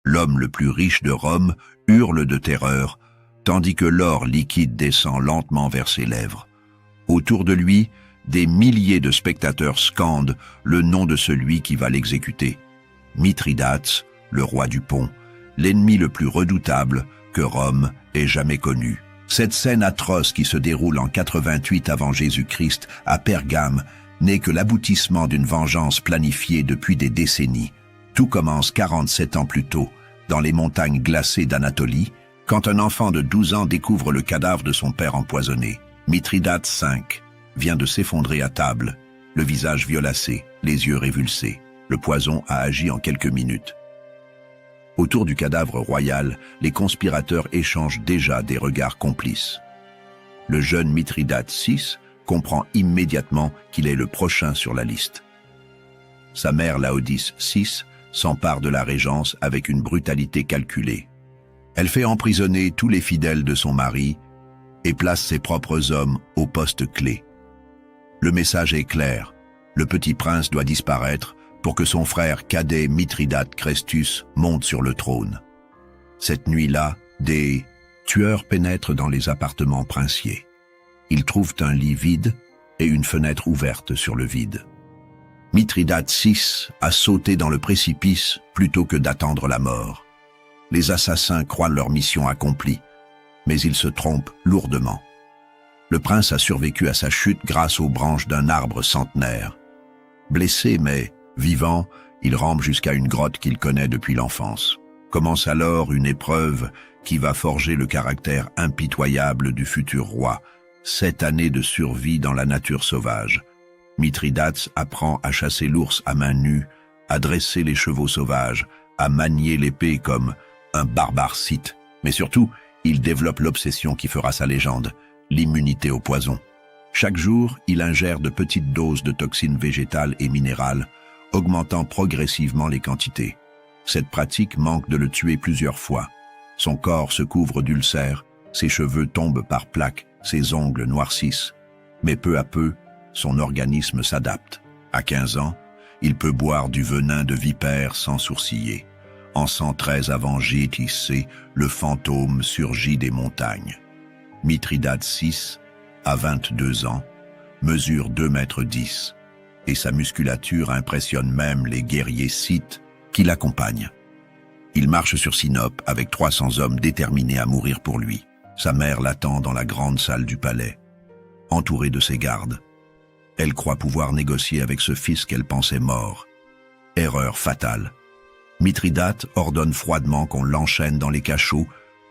L'homme le plus riche de Rome hurle de terreur, tandis que l'or liquide descend lentement vers ses lèvres. Autour de lui, des milliers de spectateurs scandent le nom de celui qui va l'exécuter. Mithridate, le roi du pont, l'ennemi le plus redoutable que Rome ait jamais connu. Cette scène atroce qui se déroule en 88 avant Jésus-Christ à Pergame n'est que l'aboutissement d'une vengeance planifiée depuis des décennies. Tout commence 47 ans plus tôt, dans les montagnes glacées d'Anatolie, quand un enfant de 12 ans découvre le cadavre de son père empoisonné. Mithridate V vient de s'effondrer à table, le visage violacé, les yeux révulsés. Le poison a agi en quelques minutes. Autour du cadavre royal, les conspirateurs échangent déjà des regards complices. Le jeune Mithridate VI comprend immédiatement qu'il est le prochain sur la liste. Sa mère Laodice VI s'empare de la régence avec une brutalité calculée. Elle fait emprisonner tous les fidèles de son mari et place ses propres hommes au poste clé. Le message est clair, le petit prince doit disparaître pour que son frère cadet Mithridate Crestus monte sur le trône. Cette nuit-là, des tueurs pénètrent dans les appartements princiers. Ils trouvent un lit vide et une fenêtre ouverte sur le vide. Mithridate VI a sauté dans le précipice plutôt que d'attendre la mort. Les assassins croient leur mission accomplie, mais ils se trompent lourdement. Le prince a survécu à sa chute grâce aux branches d'un arbre centenaire. Blessé mais vivant, il rampe jusqu'à une grotte qu'il connaît depuis l'enfance. Commence alors une épreuve qui va forger le caractère impitoyable du futur roi. 7 années de survie dans la nature sauvage. Mithridate apprend à chasser l'ours à main nue, à dresser les chevaux sauvages, à manier l'épée comme un barbare scythe. Mais surtout, il développe l'obsession qui fera sa légende, l'immunité au poison. Chaque jour, il ingère de petites doses de toxines végétales et minérales, augmentant progressivement les quantités. Cette pratique manque de le tuer plusieurs fois. Son corps se couvre d'ulcères, ses cheveux tombent par plaques, ses ongles noircissent. Mais peu à peu, son organisme s'adapte. À 15 ans, il peut boire du venin de vipère sans sourciller. En 113 avant JTC, le fantôme surgit des montagnes. Mithridate VI, à 22 ans, mesure 2,10 mètres et sa musculature impressionne même les guerriers scythes qui l'accompagnent. Il marche sur Sinope avec 300 hommes déterminés à mourir pour lui. Sa mère l'attend dans la grande salle du palais, entourée de ses gardes. Elle croit pouvoir négocier avec ce fils qu'elle pensait mort. Erreur fatale. Mithridate ordonne froidement qu'on l'enchaîne dans les cachots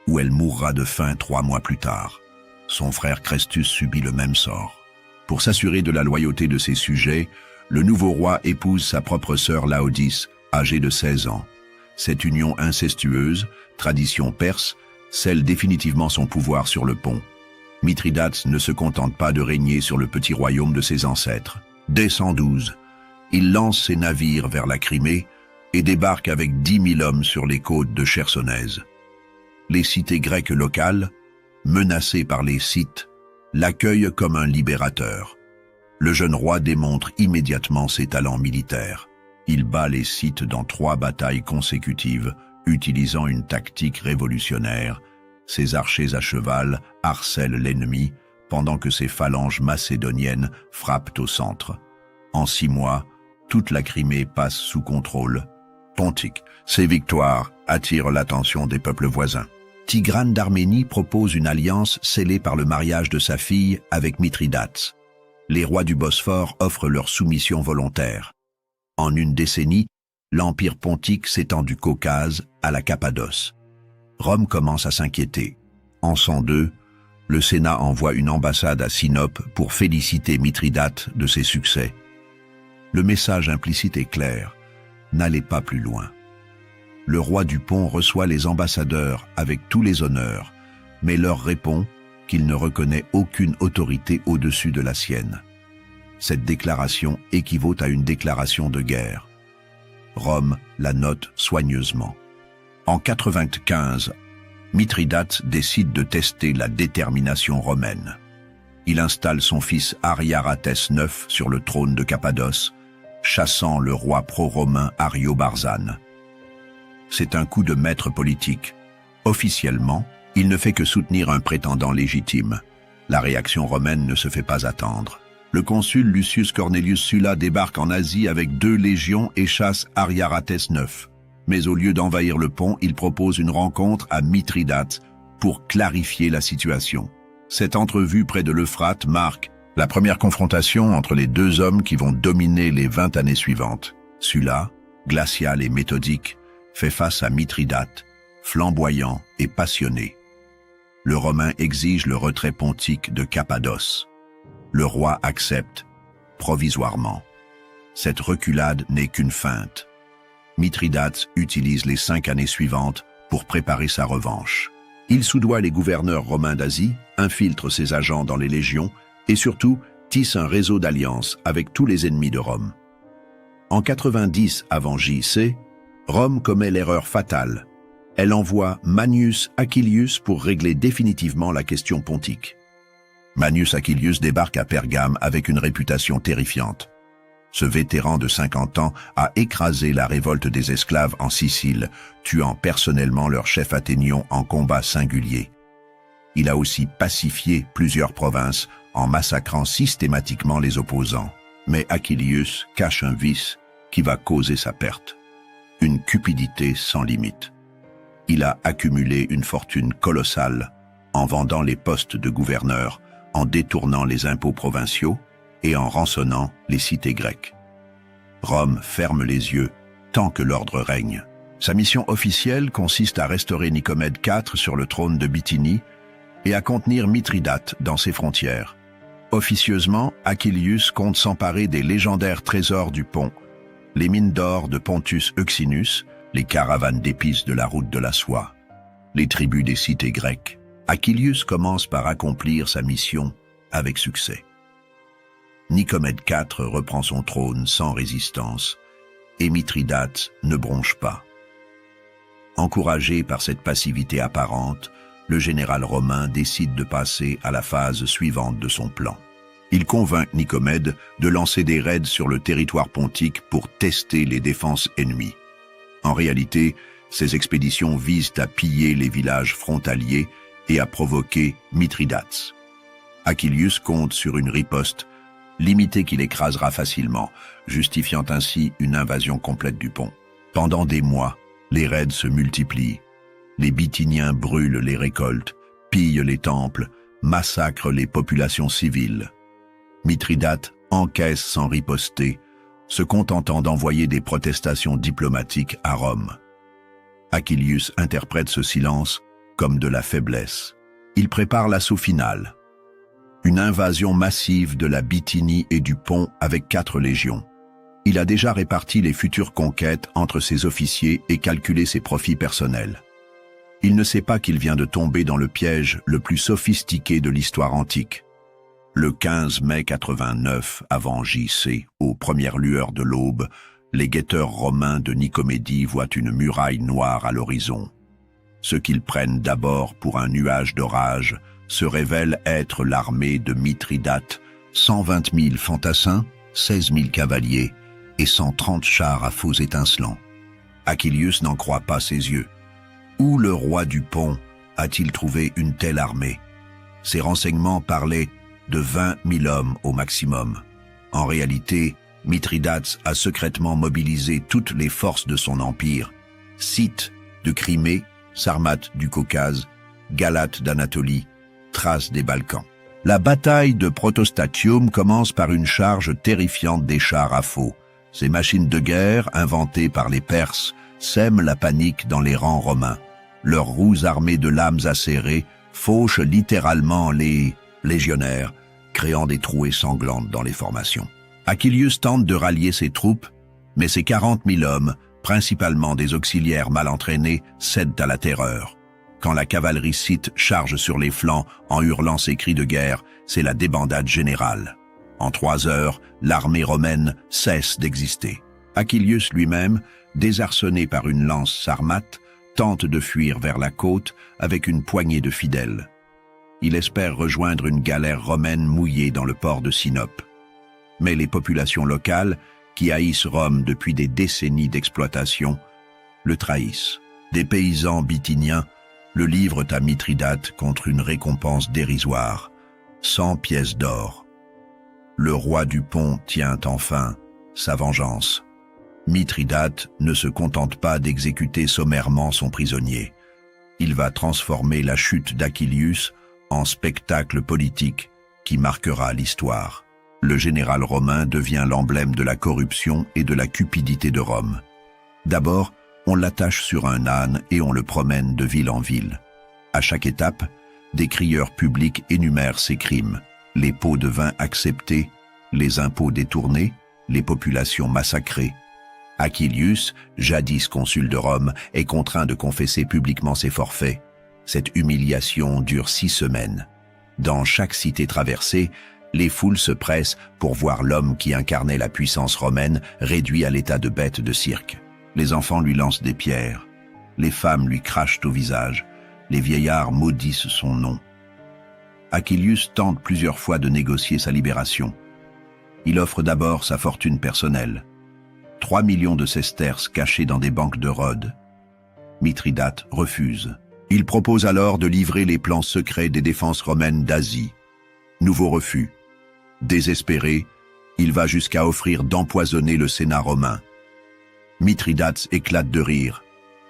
où elle mourra de faim 3 mois plus tard. Son frère Crestus subit le même sort. Pour s'assurer de la loyauté de ses sujets, le nouveau roi épouse sa propre sœur Laodice, âgée de 16 ans. Cette union incestueuse, tradition perse, scelle définitivement son pouvoir sur le pont. Mithridate ne se contente pas de régner sur le petit royaume de ses ancêtres. Dès 112, il lance ses navires vers la Crimée et débarque avec 10 000 hommes sur les côtes de Chersonèse. Les cités grecques locales, menacées par les Scythes, l'accueillent comme un libérateur. Le jeune roi démontre immédiatement ses talents militaires. Il bat les Scythes dans 3 batailles consécutives, utilisant une tactique révolutionnaire. Ses archers à cheval harcèlent l'ennemi, pendant que ses phalanges macédoniennes frappent au centre. En 6 mois, toute la Crimée passe sous contrôle pontique. Ces victoires attirent l'attention des peuples voisins. Tigrane d'Arménie propose une alliance scellée par le mariage de sa fille avec Mithridate. Les rois du Bosphore offrent leur soumission volontaire. En une décennie, l'empire pontique s'étend du Caucase à la Cappadoce. Rome commence à s'inquiéter. En 102, le Sénat envoie une ambassade à Sinope pour féliciter Mithridate de ses succès. Le message implicite est clair, n'allez pas plus loin. Le roi du pont reçoit les ambassadeurs avec tous les honneurs, mais leur répond qu'il ne reconnaît aucune autorité au-dessus de la sienne. Cette déclaration équivaut à une déclaration de guerre. Rome la note soigneusement. En 95, Mithridate décide de tester la détermination romaine. Il installe son fils Ariaratès IX sur le trône de Cappadoce, chassant le roi pro-romain Ariobarzane. C'est un coup de maître politique. Officiellement, il ne fait que soutenir un prétendant légitime. La réaction romaine ne se fait pas attendre. Le consul Lucius Cornelius Sulla débarque en Asie avec 2 légions et chasse Ariarathes IX. Mais au lieu d'envahir le pont, il propose une rencontre à Mithridate pour clarifier la situation. Cette entrevue près de l'Euphrate marque la première confrontation entre les 2 hommes qui vont dominer les 20 années suivantes. Sulla, glacial et méthodique, fait face à Mithridate, flamboyant et passionné. Le Romain exige le retrait pontique de Cappadoce. Le roi accepte, provisoirement. Cette reculade n'est qu'une feinte. Mithridate utilise les 5 années suivantes pour préparer sa revanche. Il soudoie les gouverneurs romains d'Asie, infiltre ses agents dans les légions et surtout tisse un réseau d'alliances avec tous les ennemis de Rome. En 90 avant J.C., Rome commet l'erreur fatale. Elle envoie Manius Aquilius pour régler définitivement la question pontique. Manius Aquilius débarque à Pergame avec une réputation terrifiante. Ce vétéran de 50 ans a écrasé la révolte des esclaves en Sicile, tuant personnellement leur chef Athénion en combat singulier. Il a aussi pacifié plusieurs provinces en massacrant systématiquement les opposants. Mais Aquilius cache un vice qui va causer sa perte. Une cupidité sans limite. Il a accumulé une fortune colossale en vendant les postes de gouverneur, en détournant les impôts provinciaux et en rançonnant les cités grecques. Rome ferme les yeux tant que l'ordre règne. Sa mission officielle consiste à restaurer Nicomède IV sur le trône de Bithynie et à contenir Mithridate dans ses frontières. Officieusement, Aquilius compte s'emparer des légendaires trésors du pont, les mines d'or de Pontus Euxinus, les caravanes d'épices de la route de la soie, les tribus des cités grecques. Aquilius commence par accomplir sa mission avec succès. Nicomède IV reprend son trône sans résistance et Mithridate ne bronche pas. Encouragé par cette passivité apparente, le général romain décide de passer à la phase suivante de son plan. Il convainc Nicomède de lancer des raids sur le territoire pontique pour tester les défenses ennemies. En réalité, ces expéditions visent à piller les villages frontaliers et à provoquer Mithridate. Aquilius compte sur une riposte limitée qu'il écrasera facilement, justifiant ainsi une invasion complète du pont. Pendant des mois, les raids se multiplient. Les Bithyniens brûlent les récoltes, pillent les temples, massacrent les populations civiles. Mithridate encaisse sans riposter, se contentant d'envoyer des protestations diplomatiques à Rome. Aquilius interprète ce silence comme de la faiblesse. Il prépare l'assaut final. Une invasion massive de la Bithynie et du pont avec 4 légions. Il a déjà réparti les futures conquêtes entre ses officiers et calculé ses profits personnels. Il ne sait pas qu'il vient de tomber dans le piège le plus sophistiqué de l'histoire antique. Le 15 mai 89 avant J.C., aux premières lueurs de l'aube, les guetteurs romains de Nicomédie voient une muraille noire à l'horizon. Ce qu'ils prennent d'abord pour un nuage d'orage se révèle être l'armée de Mithridate, 120 000 fantassins, 16 000 cavaliers et 130 chars à faux étincelants. Aquilius n'en croit pas ses yeux. Où le roi du pont a-t-il trouvé une telle armée? Ses renseignements parlaient de 20 000 hommes au maximum. En réalité, Mithridate a secrètement mobilisé toutes les forces de son empire, Scythes de Crimée, Sarmates du Caucase, Galates d'Anatolie, Thraces des Balkans. La bataille de Protostatium commence par une charge terrifiante des chars à faux. Ces machines de guerre, inventées par les Perses, sèment la panique dans les rangs romains. Leurs roues armées de lames acérées fauchent littéralement les légionnaires, créant des trouées sanglantes dans les formations. Aquilius tente de rallier ses troupes, mais ses 40 000 hommes, principalement des auxiliaires mal entraînés, cèdent à la terreur. Quand la cavalerie scythe charge sur les flancs en hurlant ses cris de guerre, c'est la débandade générale. En 3 heures, l'armée romaine cesse d'exister. Aquilius lui-même, désarçonné par une lance sarmate, tente de fuir vers la côte avec une poignée de fidèles. Il espère rejoindre une galère romaine mouillée dans le port de Sinope. Mais les populations locales, qui haïssent Rome depuis des décennies d'exploitation, le trahissent. Des paysans bithyniens le livrent à Mithridate contre une récompense dérisoire, 100 pièces d'or. Le roi du Pont tient enfin sa vengeance. Mithridate ne se contente pas d'exécuter sommairement son prisonnier. Il va transformer la chute d'Achillius en spectacle politique qui marquera l'histoire. Le général romain devient l'emblème de la corruption et de la cupidité de Rome. D'abord, on l'attache sur un âne et on le promène de ville en ville. À chaque étape, des crieurs publics énumèrent ses crimes, les pots de vin acceptés, les impôts détournés, les populations massacrées. Achillius, jadis consul de Rome, est contraint de confesser publiquement ses forfaits. Cette humiliation dure 6 semaines. Dans chaque cité traversée, les foules se pressent pour voir l'homme qui incarnait la puissance romaine réduit à l'état de bête de cirque. Les enfants lui lancent des pierres, les femmes lui crachent au visage, les vieillards maudissent son nom. Achillius tente plusieurs fois de négocier sa libération. Il offre d'abord sa fortune personnelle, 3 millions de sesterces cachés dans des banques de Rhodes. Mithridate refuse. Il propose alors de livrer les plans secrets des défenses romaines d'Asie. Nouveau refus. Désespéré, il va jusqu'à offrir d'empoisonner le Sénat romain. Mithridate éclate de rire.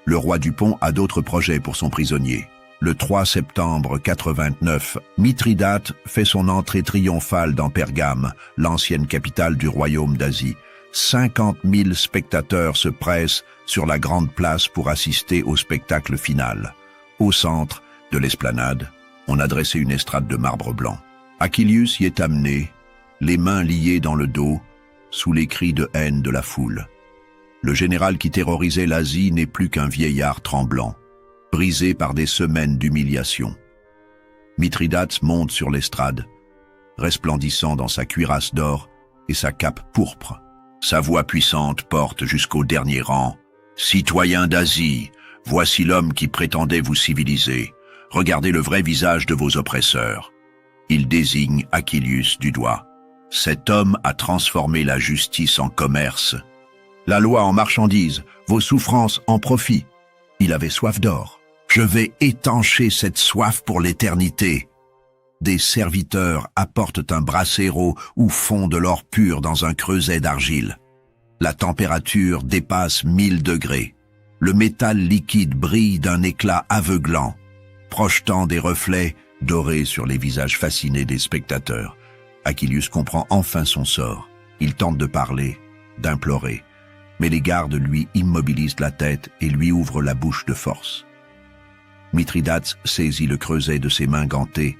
Le roi du Pont a d'autres projets pour son prisonnier. Le 3 septembre 89, Mithridate fait son entrée triomphale dans Pergame, l'ancienne capitale du royaume d'Asie. 50 000 spectateurs se pressent sur la grande place pour assister au spectacle final. Au centre de l'esplanade, on a dressé une estrade de marbre blanc. Achillius y est amené, les mains liées dans le dos, sous les cris de haine de la foule. Le général qui terrorisait l'Asie n'est plus qu'un vieillard tremblant, brisé par des semaines d'humiliation. Mithridate monte sur l'estrade, resplendissant dans sa cuirasse d'or et sa cape pourpre. Sa voix puissante porte jusqu'au dernier rang. « Citoyens d'Asie, voici l'homme qui prétendait vous civiliser. Regardez le vrai visage de vos oppresseurs. » Il désigne Achillius du doigt. « Cet homme a transformé la justice en commerce. La loi en marchandise, vos souffrances en profit. Il avait soif d'or. Je vais étancher cette soif pour l'éternité. » Des serviteurs apportent un brasero ou font de l'or pur dans un creuset d'argile. La température dépasse 1000 degrés. Le métal liquide brille d'un éclat aveuglant, projetant des reflets dorés sur les visages fascinés des spectateurs. Achillius comprend enfin son sort. Il tente de parler, d'implorer, mais les gardes lui immobilisent la tête et lui ouvrent la bouche de force. Mithridate saisit le creuset de ses mains gantées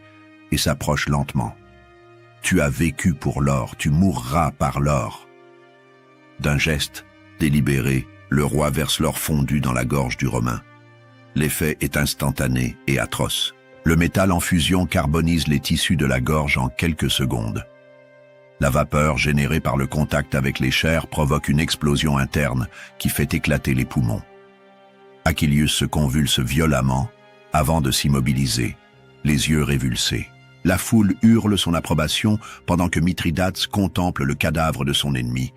et s'approche lentement. « Tu as vécu pour l'or, tu mourras par l'or. » D'un geste délibéré, le roi verse l'or fondu dans la gorge du Romain. L'effet est instantané et atroce. Le métal en fusion carbonise les tissus de la gorge en quelques secondes. La vapeur générée par le contact avec les chairs provoque une explosion interne qui fait éclater les poumons. Achillius se convulse violemment avant de s'immobiliser, les yeux révulsés. La foule hurle son approbation pendant que Mithridate contemple le cadavre de son ennemi.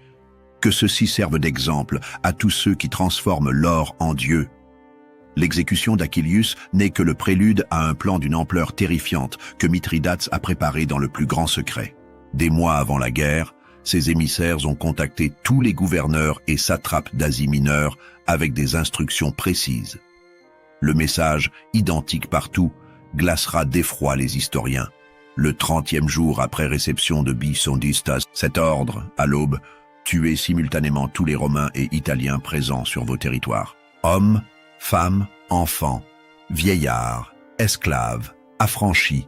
Que ceci serve d'exemple à tous ceux qui transforment l'or en Dieu. L'exécution d'Achillius n'est que le prélude à un plan d'une ampleur terrifiante que Mithridate a préparé dans le plus grand secret. Des mois avant la guerre, ses émissaires ont contacté tous les gouverneurs et satrapes d'Asie mineure avec des instructions précises. Le message, identique partout, glacera d'effroi les historiens. Le 30e jour après réception de Bisondistas, cet ordre, à l'aube, tuez simultanément tous les Romains et Italiens présents sur vos territoires. Hommes, femmes, enfants, vieillards, esclaves, affranchis,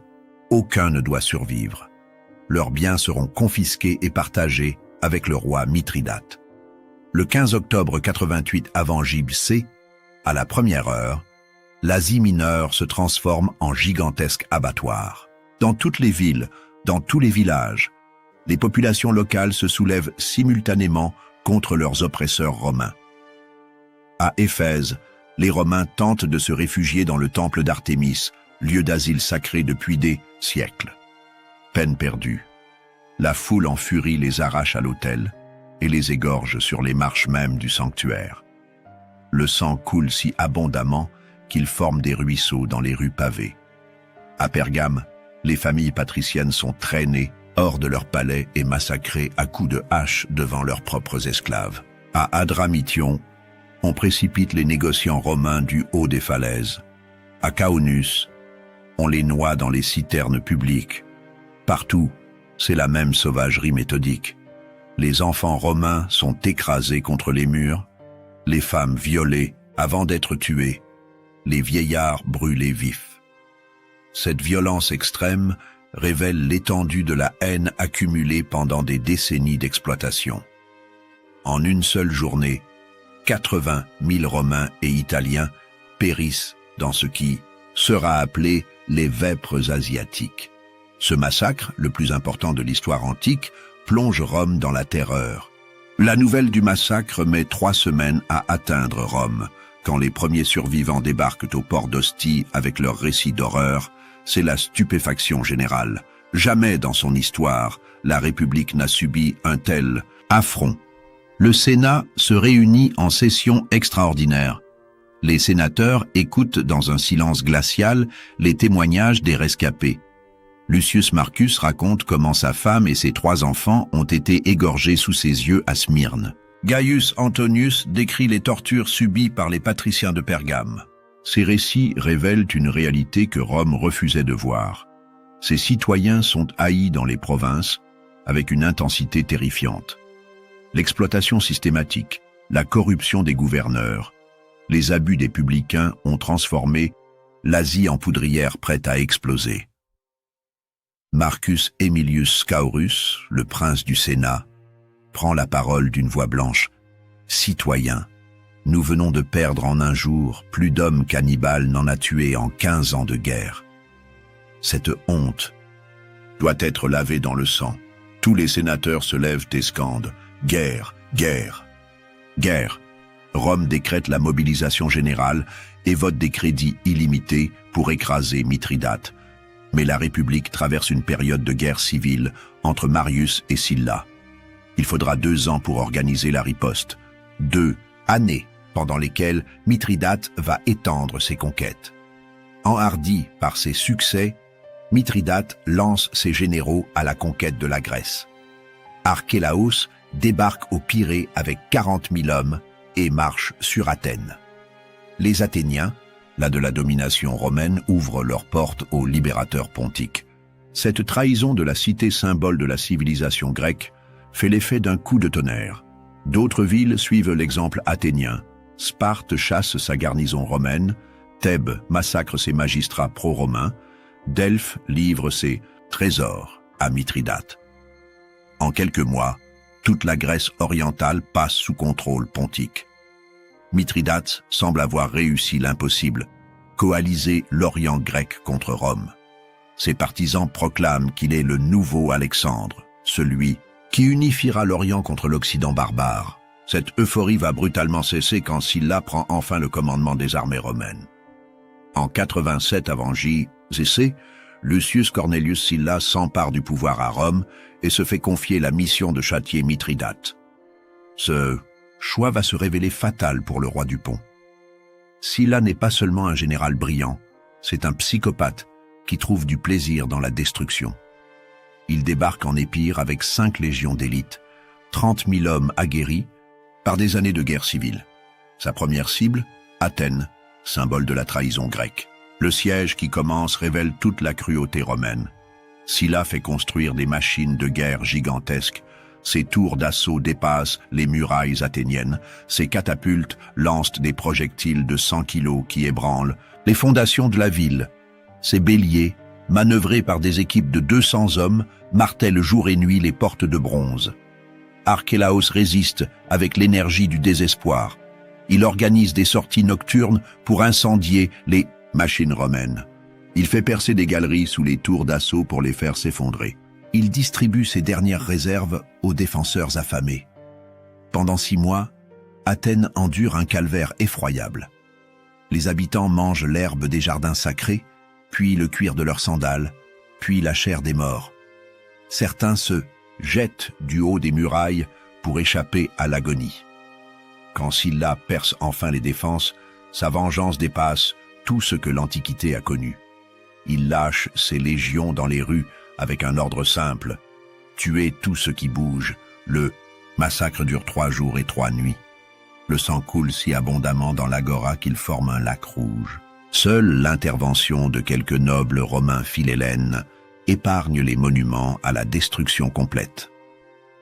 aucun ne doit survivre. Leurs biens seront confisqués et partagés avec le roi Mithridate. Le 15 octobre 88 avant J.C., à la première heure, l'Asie mineure se transforme en gigantesque abattoir. Dans toutes les villes, dans tous les villages, les populations locales se soulèvent simultanément contre leurs oppresseurs romains. À Éphèse, les Romains tentent de se réfugier dans le temple d'Artémis, lieu d'asile sacré depuis des siècles. Peine perdue. La foule en furie les arrache à l'autel et les égorge sur les marches mêmes du sanctuaire. le sang coule si abondamment qu'il forme des ruisseaux dans les rues pavées. À Pergame, les familles patriciennes sont traînées hors de leur palais et massacrées à coups de hache devant leurs propres esclaves. À Adramithion, on précipite les négociants romains du haut des falaises. À Caunus, on les noie dans les citernes publiques. Partout, c'est la même sauvagerie méthodique. Les enfants romains sont écrasés contre les murs, les femmes violées avant d'être tuées, les vieillards brûlés vifs. Cette violence extrême révèle l'étendue de la haine accumulée pendant des décennies d'exploitation. En une seule journée, 80 000 Romains et Italiens périssent dans ce qui sera appelé les vêpres asiatiques. Ce massacre, le plus important de l'histoire antique, plonge Rome dans la terreur. La nouvelle du massacre met 3 semaines à atteindre Rome. Quand les premiers survivants débarquent au port d'Ostie avec leur récit d'horreur, c'est la stupéfaction générale. Jamais dans son histoire, la République n'a subi un tel affront. Le Sénat se réunit en session extraordinaire. Les sénateurs écoutent dans un silence glacial les témoignages des rescapés. Lucius Marcus raconte comment sa femme et ses 3 enfants ont été égorgés sous ses yeux à Smyrne. Gaius Antonius décrit les tortures subies par les patriciens de Pergame. Ces récits révèlent une réalité que Rome refusait de voir. Ses citoyens sont haïs dans les provinces avec une intensité terrifiante. L'exploitation systématique, la corruption des gouverneurs, les abus des publicains ont transformé l'Asie en poudrière prête à exploser. Marcus Aemilius Scaurus, le prince du Sénat, prend la parole d'une voix blanche. « Citoyens, nous venons de perdre en un jour plus d'hommes cannibales n'en a tué en 15 ans de guerre. Cette honte doit être lavée dans le sang. » Tous les sénateurs se lèvent et scandent « Guerre, guerre, guerre !» Rome décrète la mobilisation générale et vote des crédits illimités pour écraser Mithridate. Mais la République traverse une période de guerre civile entre Marius et Sylla. Il faudra 2 ans pour organiser la riposte. 2 années pendant lesquelles Mithridate va étendre ses conquêtes. Enhardi par ses succès, Mithridate lance ses généraux à la conquête de la Grèce. Archélaos débarque au Pirée avec 40 000 hommes et marche sur Athènes. Les Athéniens, là de la domination romaine, ouvrent leurs portes aux libérateurs pontiques. Cette trahison de la cité symbole de la civilisation grecque fait l'effet d'un coup de tonnerre. D'autres villes suivent l'exemple athénien. Sparte chasse sa garnison romaine, Thèbes massacre ses magistrats pro-romains, Delphes livre ses trésors à Mithridate. En quelques mois, toute la Grèce orientale passe sous contrôle pontique. Mithridate semble avoir réussi l'impossible, coaliser l'Orient grec contre Rome. Ses partisans proclament qu'il est le nouveau Alexandre, celui qui unifiera l'Orient contre l'Occident barbare. Cette euphorie va brutalement cesser quand Sylla prend enfin le commandement des armées romaines. En 87 avant J.C., Lucius Cornelius Sylla s'empare du pouvoir à Rome et se fait confier la mission de châtier Mithridate. Ce choix va se révéler fatal pour le roi du Pont. Sylla n'est pas seulement un général brillant, c'est un psychopathe qui trouve du plaisir dans la destruction. Il débarque en Épire avec 5 légions d'élite, 30 000 hommes aguerris par des années de guerre civile. Sa première cible, Athènes, symbole de la trahison grecque. Le siège qui commence révèle toute la cruauté romaine. Sylla fait construire des machines de guerre gigantesques. Ses tours d'assaut dépassent les murailles athéniennes. Ses catapultes lancent des projectiles de 100 kilos qui ébranlent les fondations de la ville. Ses béliers, manœuvrés par des équipes de 200 hommes, martèlent jour et nuit les portes de bronze. Archélaos résiste avec l'énergie du désespoir. Il organise des sorties nocturnes pour incendier les machines romaines. Il fait percer des galeries sous les tours d'assaut pour les faire s'effondrer. Il distribue ses dernières réserves aux défenseurs affamés. Pendant 6 mois, Athènes endure un calvaire effroyable. Les habitants mangent l'herbe des jardins sacrés, puis le cuir de leurs sandales, puis la chair des morts. Certains se jettent du haut des murailles pour échapper à l'agonie. Quand Sylla perce enfin les défenses, sa vengeance dépasse tout ce que l'Antiquité a connu. Il lâche ses légions dans les rues avec un ordre simple: tuer tout ce qui bouge. Le massacre dure 3 jours et 3 nuits. Le sang coule si abondamment dans l'agora qu'il forme un lac rouge. Seule l'intervention de quelques nobles romains philhellènes épargne les monuments à la destruction complète.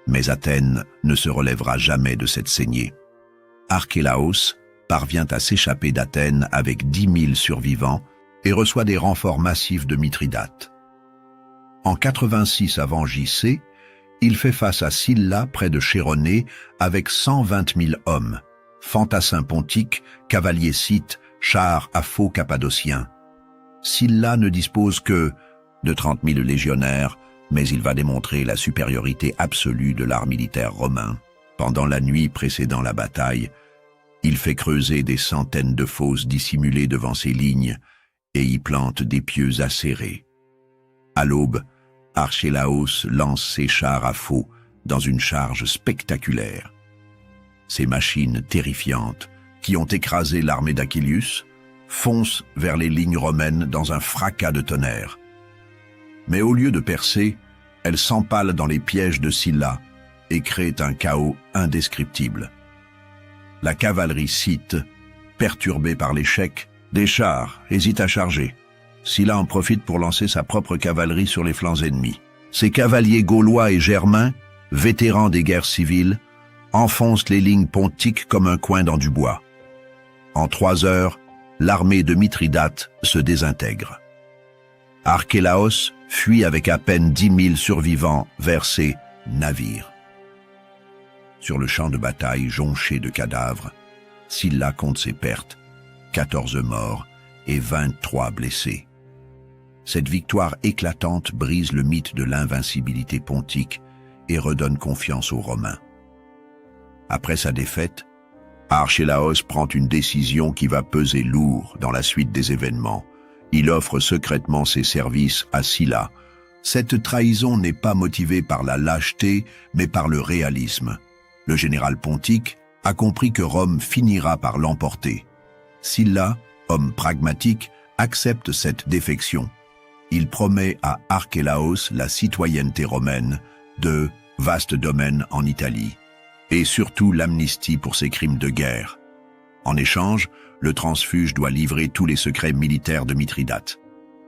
Mais Athènes ne se relèvera jamais de cette saignée. Archélaos parvient à s'échapper d'Athènes avec 10 000 survivants et reçoit des renforts massifs de Mithridate. En 86 avant JC, il fait face à Sylla près de Chéronée avec 120 000 hommes, fantassins pontiques, cavaliers scythes, chars à faux cappadociens. Sylla ne dispose que de 30 000 légionnaires, mais il va démontrer la supériorité absolue de l'art militaire romain. Pendant la nuit précédant la bataille, il fait creuser des centaines de fosses dissimulées devant ses lignes et y plante des pieux acérés. À l'aube, Archélaos lance ses chars à faux dans une charge spectaculaire. Ces machines terrifiantes, qui ont écrasé l'armée d'Achillius, foncent vers les lignes romaines dans un fracas de tonnerre. Mais au lieu de percer, elles s'empalent dans les pièges de Sylla et créent un chaos indescriptible. La cavalerie scythe, perturbée par l'échec des chars, hésite à charger. Sylla en profite pour lancer sa propre cavalerie sur les flancs ennemis. Ses cavaliers gaulois et germains, vétérans des guerres civiles, enfoncent les lignes pontiques comme un coin dans du bois. En 3 heures, l'armée de Mithridate se désintègre. Archélaos fuit avec à peine 10 000 survivants vers ses navires. Sur le champ de bataille jonché de cadavres, Sylla compte ses pertes, 14 morts et 23 blessés. Cette victoire éclatante brise le mythe de l'invincibilité pontique et redonne confiance aux Romains. Après sa défaite, Archélaos prend une décision qui va peser lourd dans la suite des événements. Il offre secrètement ses services à Sylla. Cette trahison n'est pas motivée par la lâcheté, mais par le réalisme. Le général pontique a compris que Rome finira par l'emporter. Sylla, homme pragmatique, accepte cette défection. Il promet à Archélaos la citoyenneté romaine, de vastes domaines en Italie, et surtout l'amnistie pour ses crimes de guerre. En échange, le transfuge doit livrer tous les secrets militaires de Mithridate.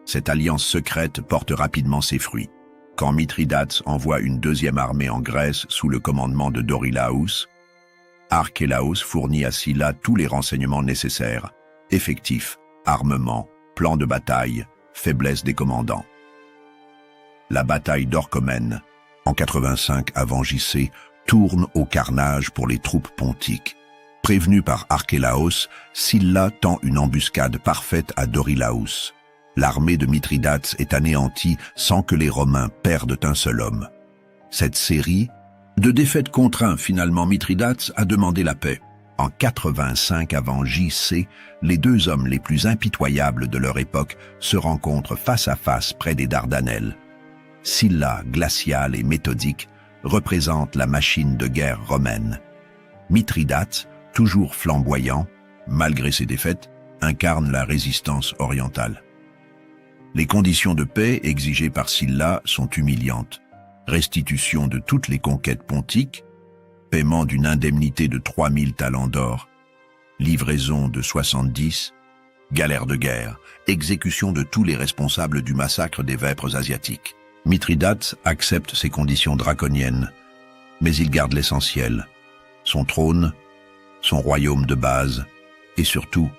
Cette alliance secrète porte rapidement ses fruits. Quand Mithridate envoie une 2e armée en Grèce sous le commandement de Dorilaos, Archélaos fournit à Sylla tous les renseignements nécessaires: effectifs, armement, plan de bataille, faiblesse des commandants. La bataille d'Orchomène, en 85 avant JC, tourne au carnage pour les troupes pontiques. Prévenu par Archélaos, Sylla tend une embuscade parfaite à Dorilaos. L'armée de Mithridate est anéantie sans que les Romains perdent un seul homme. Cette série de défaites contraint finalement Mithridate à demander la paix. En 85 avant JC, les 2 hommes les plus impitoyables de leur époque se rencontrent face à face près des Dardanelles. Sylla, glacial et méthodique, représente la machine de guerre romaine. Mithridate, toujours flamboyant, malgré ses défaites, incarne la résistance orientale. Les conditions de paix exigées par Sylla sont humiliantes. Restitution de toutes les conquêtes pontiques, paiement d'une indemnité de 3000 talents d'or, livraison de 70, galère de guerre, exécution de tous les responsables du massacre des vêpres asiatiques. Mithridate accepte ces conditions draconiennes, mais il garde l'essentiel: son trône, son royaume de base et surtout,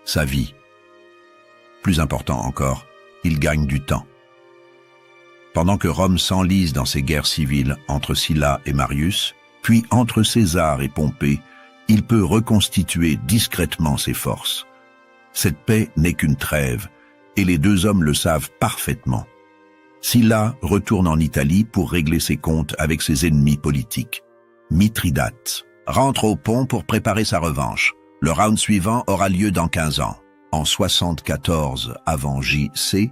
sa vie. Plus important encore, il gagne du temps. Pendant que Rome s'enlise dans ses guerres civiles entre Sylla et Marius, puis entre César et Pompée, il peut reconstituer discrètement ses forces. Cette paix n'est qu'une trêve, et les 2 hommes le savent parfaitement. Sylla retourne en Italie pour régler ses comptes avec ses ennemis politiques. Mithridate rentre au pont pour préparer sa revanche. Le round suivant aura lieu dans 15 ans. En 74 avant JC,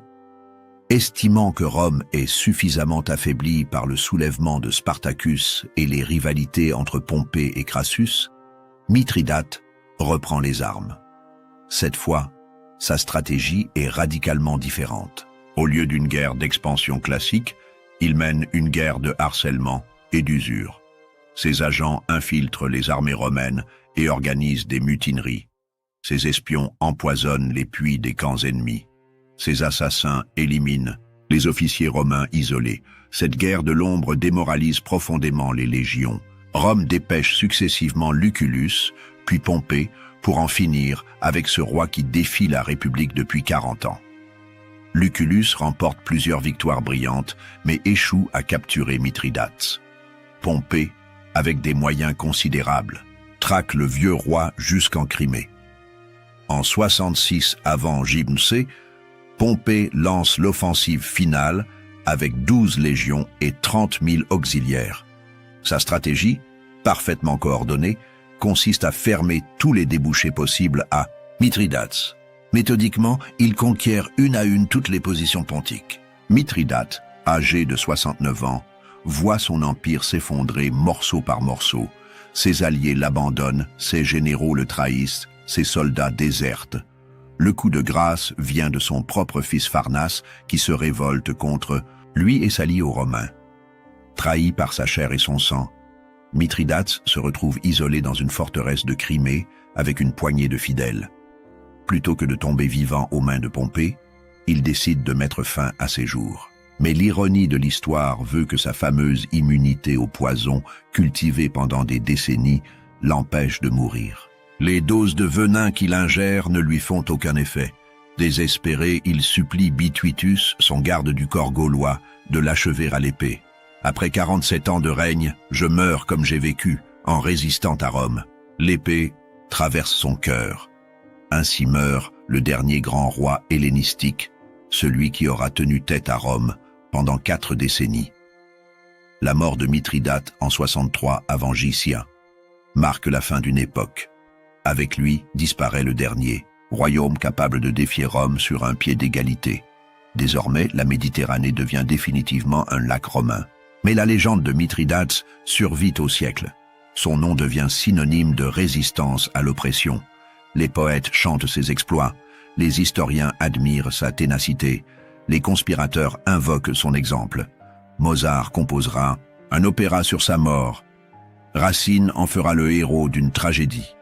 estimant que Rome est suffisamment affaiblie par le soulèvement de Spartacus et les rivalités entre Pompée et Crassus, Mithridate reprend les armes. Cette fois, sa stratégie est radicalement différente. Au lieu d'une guerre d'expansion classique, il mène une guerre de harcèlement et d'usure. Ses agents infiltrent les armées romaines et organisent des mutineries. Ses espions empoisonnent les puits des camps ennemis. Ses assassins éliminent les officiers romains isolés. Cette guerre de l'ombre démoralise profondément les légions. Rome dépêche successivement Lucullus, puis Pompée, pour en finir avec ce roi qui défie la République depuis 40 ans. Lucullus remporte plusieurs victoires brillantes, mais échoue à capturer Mithridate. Pompée, avec des moyens considérables, traque le vieux roi jusqu'en Crimée. En 66 avant J.C., Pompée lance l'offensive finale avec 12 légions et 30 000 auxiliaires. Sa stratégie, parfaitement coordonnée, consiste à fermer tous les débouchés possibles à Mithridate. Méthodiquement, il conquiert une à une toutes les positions pontiques. Mithridate, âgé de 69 ans, voit son empire s'effondrer morceau par morceau. Ses alliés l'abandonnent, ses généraux le trahissent, ses soldats désertent. Le coup de grâce vient de son propre fils Pharnace qui se révolte contre lui et s'allie aux Romains. Trahi par sa chair et son sang, Mithridate se retrouve isolé dans une forteresse de Crimée avec une poignée de fidèles. Plutôt que de tomber vivant aux mains de Pompée, il décide de mettre fin à ses jours. Mais l'ironie de l'histoire veut que sa fameuse immunité au poison, cultivée pendant des décennies, l'empêche de mourir. Les doses de venin qu'il ingère ne lui font aucun effet. Désespéré, il supplie Bituitus, son garde du corps gaulois, de l'achever à l'épée. Après 47 ans de règne, je meurs comme j'ai vécu, en résistant à Rome. L'épée traverse son cœur. Ainsi meurt le dernier grand roi hellénistique, celui qui aura tenu tête à Rome pendant 4 décennies. La mort de Mithridate en 63 avant J.C. marque la fin d'une époque. Avec lui disparaît le dernier, royaume capable de défier Rome sur un pied d'égalité. Désormais, la Méditerranée devient définitivement un lac romain. Mais la légende de Mithridate survit au siècle. Son nom devient synonyme de résistance à l'oppression. Les poètes chantent ses exploits, les historiens admirent sa ténacité, les conspirateurs invoquent son exemple. Mozart composera un opéra sur sa mort. Racine en fera le héros d'une tragédie.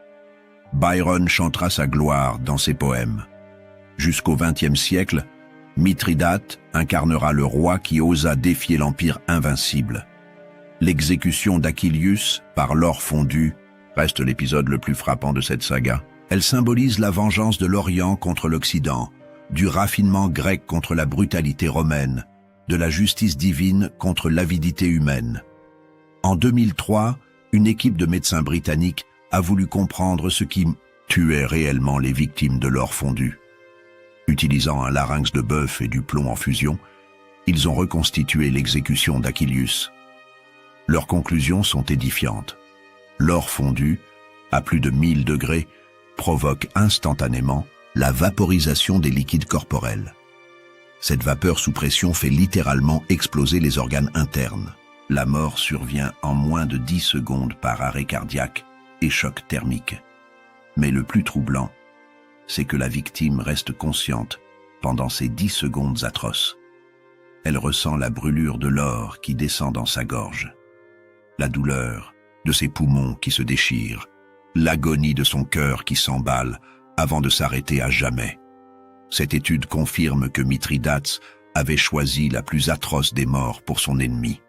Byron chantera sa gloire dans ses poèmes. Jusqu'au XXe siècle, Mithridate incarnera le roi qui osa défier l'empire invincible. L'exécution d'Achillius par l'or fondu reste l'épisode le plus frappant de cette saga. Elle symbolise la vengeance de l'Orient contre l'Occident, du raffinement grec contre la brutalité romaine, de la justice divine contre l'avidité humaine. En 2003, une équipe de médecins britanniques a voulu comprendre ce qui tuait réellement les victimes de l'or fondu. Utilisant un larynx de bœuf et du plomb en fusion, ils ont reconstitué l'exécution d'Achillius. Leurs conclusions sont édifiantes. L'or fondu, à plus de 1000 degrés, provoque instantanément la vaporisation des liquides corporels. Cette vapeur sous pression fait littéralement exploser les organes internes. La mort survient en moins de 10 secondes par arrêt cardiaque et choc thermique. Mais le plus troublant, c'est que la victime reste consciente pendant ces 10 secondes atroces. Elle ressent la brûlure de l'or qui descend dans sa gorge, la douleur de ses poumons qui se déchirent, l'agonie de son cœur qui s'emballe avant de s'arrêter à jamais. Cette étude confirme que Mithridate avait choisi la plus atroce des morts pour son ennemi.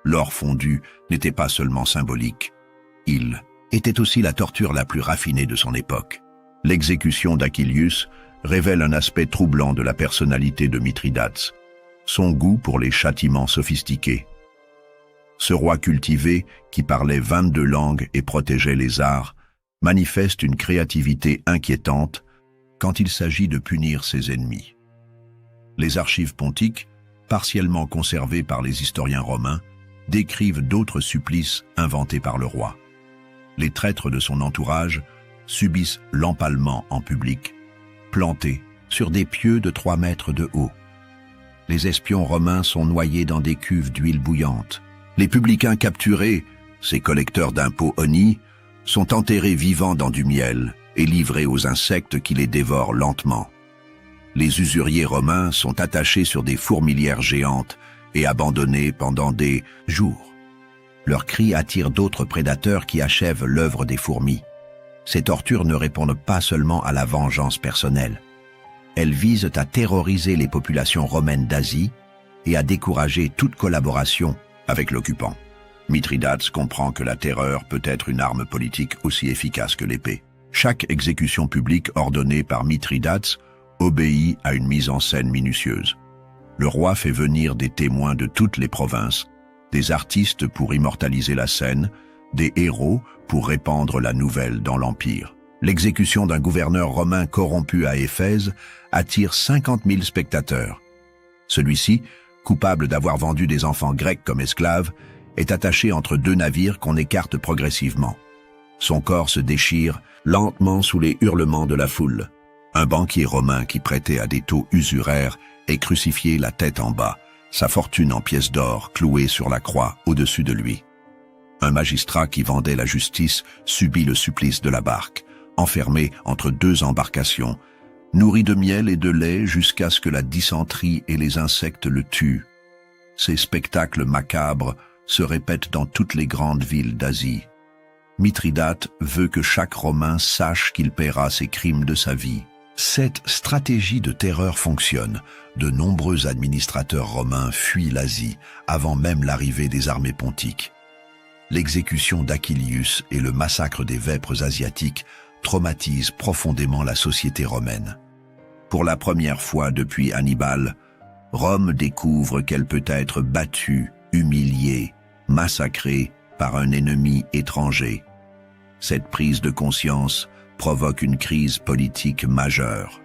L'or fondu n'était pas seulement symbolique, il était aussi la torture la plus raffinée de son époque. L'exécution d'Achillius révèle un aspect troublant de la personnalité de Mithridate, son goût pour les châtiments sophistiqués. Ce roi cultivé, qui parlait 22 langues et protégeait les arts, manifeste une créativité inquiétante quand il s'agit de punir ses ennemis. Les archives pontiques, partiellement conservées par les historiens romains, décrivent d'autres supplices inventés par le roi. Les traîtres de son entourage subissent l'empalement en public, plantés sur des pieux de 3 mètres de haut. Les espions romains sont noyés dans des cuves d'huile bouillante. Les publicains capturés, ces collecteurs d'impôts honnis, sont enterrés vivants dans du miel et livrés aux insectes qui les dévorent lentement. Les usuriers romains sont attachés sur des fourmilières géantes et abandonnés pendant des jours. Leurs cris attirent d'autres prédateurs qui achèvent l'œuvre des fourmis. Ces tortures ne répondent pas seulement à la vengeance personnelle. Elles visent à terroriser les populations romaines d'Asie et à décourager toute collaboration avec l'occupant. Mithridates comprend que la terreur peut être une arme politique aussi efficace que l'épée. Chaque exécution publique ordonnée par Mithridates obéit à une mise en scène minutieuse. Le roi fait venir des témoins de toutes les provinces, des artistes pour immortaliser la scène, des héros pour répandre la nouvelle dans l'Empire. L'exécution d'un gouverneur romain corrompu à Éphèse attire 50 000 spectateurs. Celui-ci, coupable d'avoir vendu des enfants grecs comme esclaves, est attaché entre deux navires qu'on écarte progressivement. Son corps se déchire lentement sous les hurlements de la foule. Un banquier romain qui prêtait à des taux usuraires est crucifié la tête en bas, sa fortune en pièces d'or clouée sur la croix au-dessus de lui. Un magistrat qui vendait la justice subit le supplice de la barque, enfermé entre deux embarcations, nourri de miel et de lait jusqu'à ce que la dysenterie et les insectes le tuent. Ces spectacles macabres se répètent dans toutes les grandes villes d'Asie. Mithridate veut que chaque Romain sache qu'il paiera ses crimes de sa vie. Cette stratégie de terreur fonctionne. De nombreux administrateurs romains fuient l'Asie avant même l'arrivée des armées pontiques. L'exécution d'Achillius et le massacre des vêpres asiatiques traumatisent profondément la société romaine. Pour la première fois depuis Hannibal, Rome découvre qu'elle peut être battue, humiliée, massacrée par un ennemi étranger. Cette prise de conscience provoque une crise politique majeure.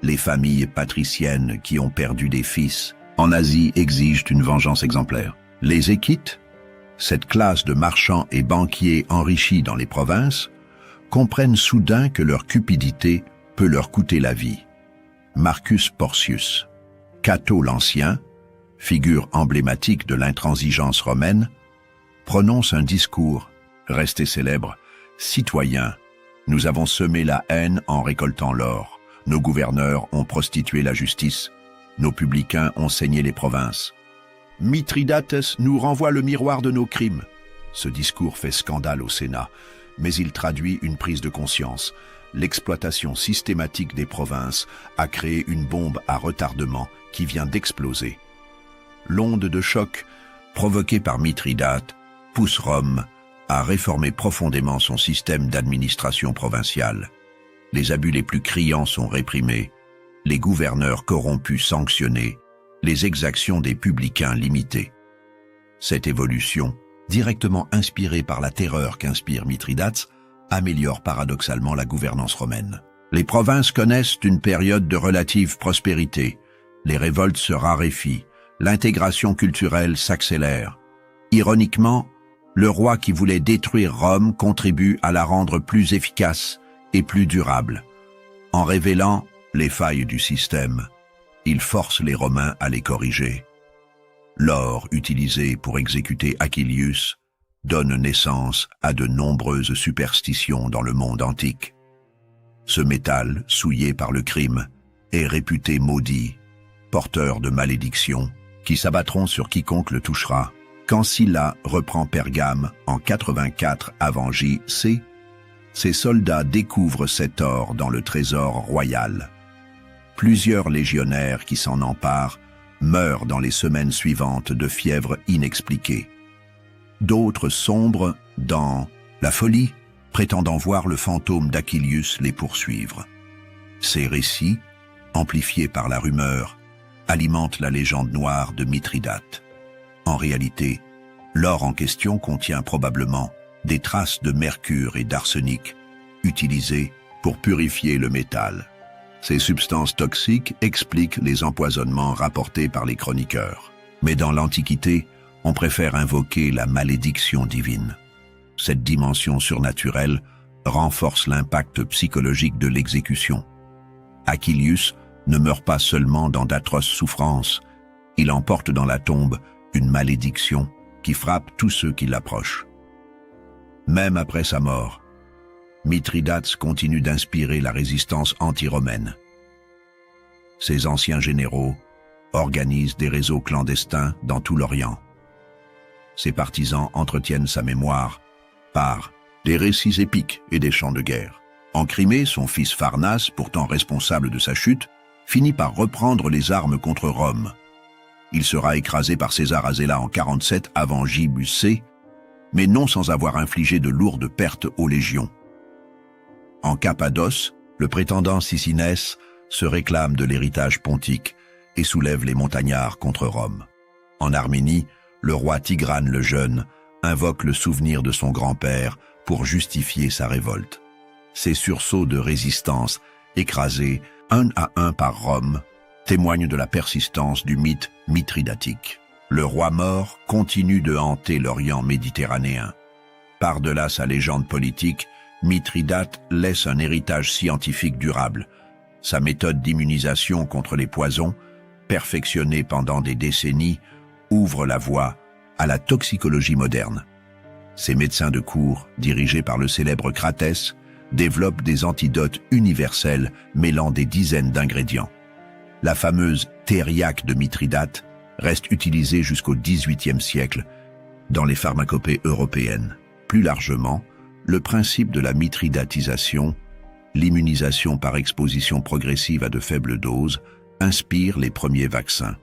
Les familles patriciennes qui ont perdu des fils en Asie exigent une vengeance exemplaire. Les Équites, cette classe de marchands et banquiers enrichis dans les provinces, comprennent soudain que leur cupidité peut leur coûter la vie. Marcus Porcius, Cato l'Ancien, figure emblématique de l'intransigeance romaine, prononce un discours, resté célèbre: « Citoyens, nous avons semé la haine en récoltant l'or. Nos gouverneurs ont prostitué la justice. Nos publicains ont saigné les provinces. Mithridates nous renvoie le miroir de nos crimes. » Ce discours fait scandale au Sénat, mais il traduit une prise de conscience. L'exploitation systématique des provinces a créé une bombe à retardement qui vient d'exploser. L'onde de choc provoquée par Mithridate pousse Rome à réformer profondément son système d'administration provinciale. Les abus les plus criants sont réprimés, les gouverneurs corrompus sanctionnés, les exactions des publicains limitées. Cette évolution, directement inspirée par la terreur qu'inspire Mithridates, améliore paradoxalement la gouvernance romaine. Les provinces connaissent une période de relative prospérité, les révoltes se raréfient, l'intégration culturelle s'accélère. Ironiquement, le roi qui voulait détruire Rome contribue à la rendre plus efficace et plus durable. En révélant les failles du système, il force les Romains à les corriger. L'or utilisé pour exécuter Achillius donne naissance à de nombreuses superstitions dans le monde antique. Ce métal, souillé par le crime, est réputé maudit, porteur de malédictions qui s'abattront sur quiconque le touchera. Quand Sylla reprend Pergame en 84 avant J.C., ses soldats découvrent cet or dans le trésor royal. Plusieurs légionnaires qui s'en emparent meurent dans les semaines suivantes de fièvre inexpliquée. D'autres sombrent dans la folie, prétendant voir le fantôme d'Achillius les poursuivre. Ces récits, amplifiés par la rumeur, alimentent la légende noire de Mithridate. En réalité, l'or en question contient probablement des traces de mercure et d'arsenic, utilisées pour purifier le métal. Ces substances toxiques expliquent les empoisonnements rapportés par les chroniqueurs. Mais dans l'Antiquité, on préfère invoquer la malédiction divine. Cette dimension surnaturelle renforce l'impact psychologique de l'exécution. Achillius ne meurt pas seulement dans d'atroces souffrances, il emporte dans la tombe une malédiction qui frappe tous ceux qui l'approchent. Même après sa mort, Mithridate continue d'inspirer la résistance anti-romaine. Ses anciens généraux organisent des réseaux clandestins dans tout l'Orient. Ses partisans entretiennent sa mémoire par des récits épiques et des chants de guerre. En Crimée, son fils Pharnace, pourtant responsable de sa chute, finit par reprendre les armes contre Rome. Il sera écrasé par César Azéla en 47 avant J. C, mais non sans avoir infligé de lourdes pertes aux légions. En Cappadoce, le prétendant Sicinès se réclame de l'héritage pontique et soulève les montagnards contre Rome. En Arménie, le roi Tigrane le Jeune invoque le souvenir de son grand-père pour justifier sa révolte. Ces sursauts de résistance, écrasés un à un par Rome, témoignent de la persistance du mythe mithridatique. Le roi mort continue de hanter l'Orient méditerranéen. Par-delà sa légende politique, Mithridate laisse un héritage scientifique durable. Sa méthode d'immunisation contre les poisons, perfectionnée pendant des décennies, ouvre la voie à la toxicologie moderne. Ses médecins de cour, dirigés par le célèbre Cratès, développent des antidotes universels mêlant des dizaines d'ingrédients. La fameuse thériaque de Mithridate reste utilisée jusqu'au XVIIIe siècle dans les pharmacopées européennes. Plus largement, le principe de la mithridatisation, l'immunisation par exposition progressive à de faibles doses, inspire les premiers vaccins.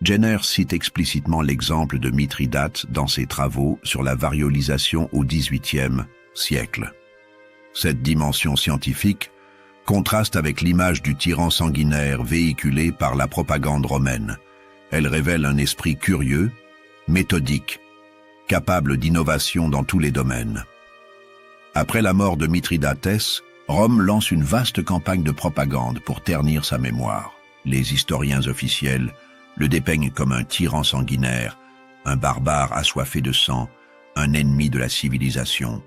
Jenner cite explicitement l'exemple de Mithridate dans ses travaux sur la variolisation au XVIIIe siècle. Cette dimension scientifique contraste avec l'image du tyran sanguinaire véhiculée par la propagande romaine. Elle révèle un esprit curieux, méthodique, capable d'innovation dans tous les domaines. Après la mort de Mithridates, Rome lance une vaste campagne de propagande pour ternir sa mémoire. Les historiens officiels le dépeignent comme un tyran sanguinaire, un barbare assoiffé de sang, un ennemi de la civilisation.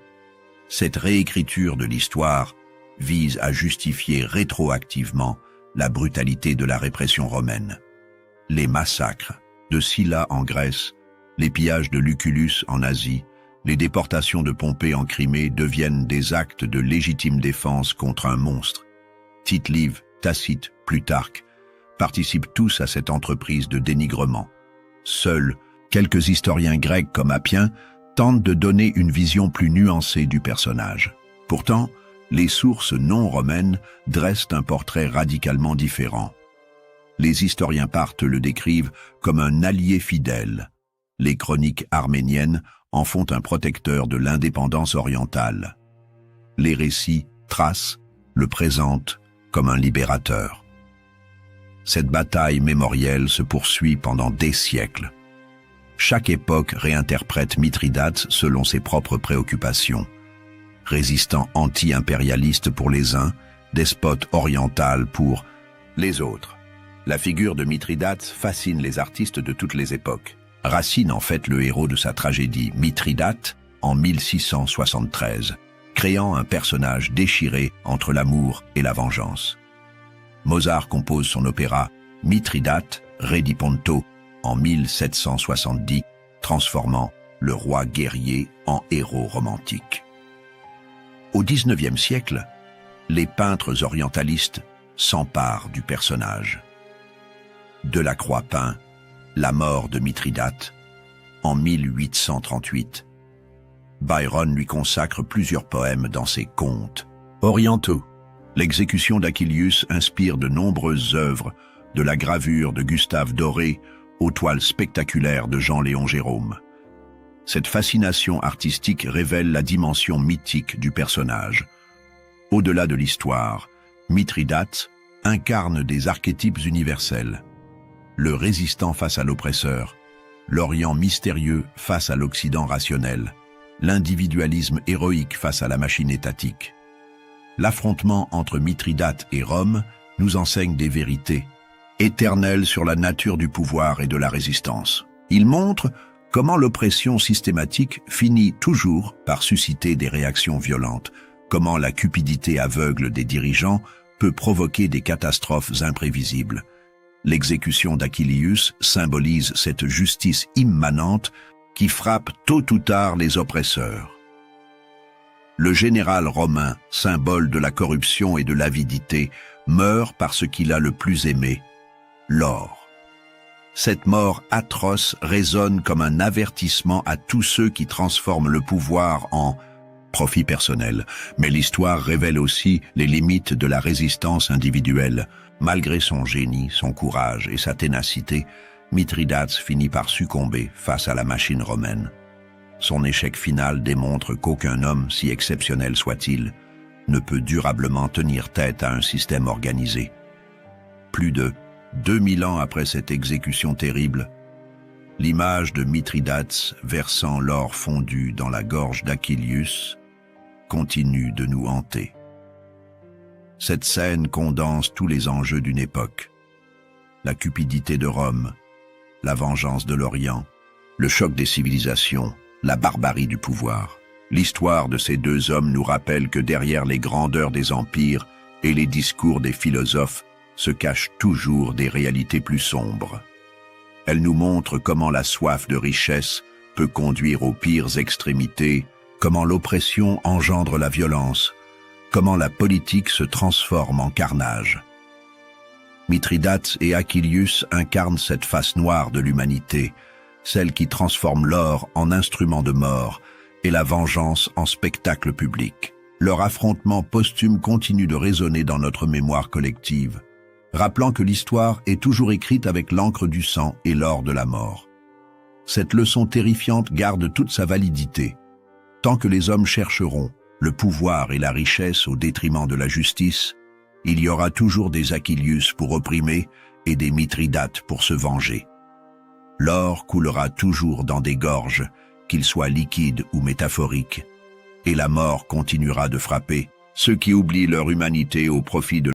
Cette réécriture de l'histoire vise à justifier rétroactivement la brutalité de la répression romaine. Les massacres de Sylla en Grèce, les pillages de Lucullus en Asie, les déportations de Pompée en Crimée deviennent des actes de légitime défense contre un monstre. Tite-Live, Tacite, Plutarque participent tous à cette entreprise de dénigrement. Seuls quelques historiens grecs comme Appien tentent de donner une vision plus nuancée du personnage. Pourtant, les sources non romaines dressent un portrait radicalement différent. Les historiens parthes le décrivent comme un allié fidèle. Les chroniques arméniennes en font un protecteur de l'indépendance orientale. Les récits Thrace le présentent comme un libérateur. Cette bataille mémorielle se poursuit pendant des siècles. Chaque époque réinterprète Mithridate selon ses propres préoccupations. Résistant anti-impérialiste pour les uns, despote oriental pour les autres. La figure de Mithridate fascine les artistes de toutes les époques. Racine en fait le héros de sa tragédie Mithridate en 1673, créant un personnage déchiré entre l'amour et la vengeance. Mozart compose son opéra Mithridate, Re di Ponto en 1770, transformant le roi guerrier en héros romantique. Au XIXe siècle, les peintres orientalistes s'emparent du personnage. Delacroix peint La mort de Mithridate en 1838. Byron lui consacre plusieurs poèmes dans ses contes orientaux. L'exécution d'Achillius inspire de nombreuses œuvres, de la gravure de Gustave Doré aux toiles spectaculaires de Jean-Léon Gérôme. Cette fascination artistique révèle la dimension mythique du personnage. Au-delà de l'histoire, Mithridate incarne des archétypes universels. Le résistant face à l'oppresseur, l'Orient mystérieux face à l'Occident rationnel, l'individualisme héroïque face à la machine étatique. L'affrontement entre Mithridate et Rome nous enseigne des vérités éternelles sur la nature du pouvoir et de la résistance. Il montre comment l'oppression systématique finit toujours par susciter des réactions violentes, comment la cupidité aveugle des dirigeants peut provoquer des catastrophes imprévisibles. L'exécution d'Achillius symbolise cette justice immanente qui frappe tôt ou tard les oppresseurs. Le général romain, symbole de la corruption et de l'avidité, meurt par ce qu'il a le plus aimé, l'or. Cette mort atroce résonne comme un avertissement à tous ceux qui transforment le pouvoir en profit personnel. Mais l'histoire révèle aussi les limites de la résistance individuelle. Malgré son génie, son courage et sa ténacité, Mithridate finit par succomber face à la machine romaine. Son échec final démontre qu'aucun homme, si exceptionnel soit-il, ne peut durablement tenir tête à un système organisé. Plus de 2000 ans après cette exécution terrible, l'image de Mithridate versant l'or fondu dans la gorge d'Achilleus continue de nous hanter. Cette scène condense tous les enjeux d'une époque. La cupidité de Rome, la vengeance de l'Orient, le choc des civilisations, la barbarie du pouvoir. L'histoire de ces deux hommes nous rappelle que derrière les grandeurs des empires et les discours des philosophes se cachent toujours des réalités plus sombres. Elle nous montre comment la soif de richesse peut conduire aux pires extrémités, comment l'oppression engendre la violence, comment la politique se transforme en carnage. Mithridate et Achilleus incarnent cette face noire de l'humanité, celle qui transforme l'or en instrument de mort et la vengeance en spectacle public. Leur affrontement posthume continue de résonner dans notre mémoire collective, rappelant que l'histoire est toujours écrite avec l'encre du sang et l'or de la mort. Cette leçon terrifiante garde toute sa validité. Tant que les hommes chercheront le pouvoir et la richesse au détriment de la justice, il y aura toujours des Achilleus pour opprimer et des Mithridates pour se venger. L'or coulera toujours dans des gorges, qu'il soit liquide ou métaphorique, et la mort continuera de frapper ceux qui oublient leur humanité au profit de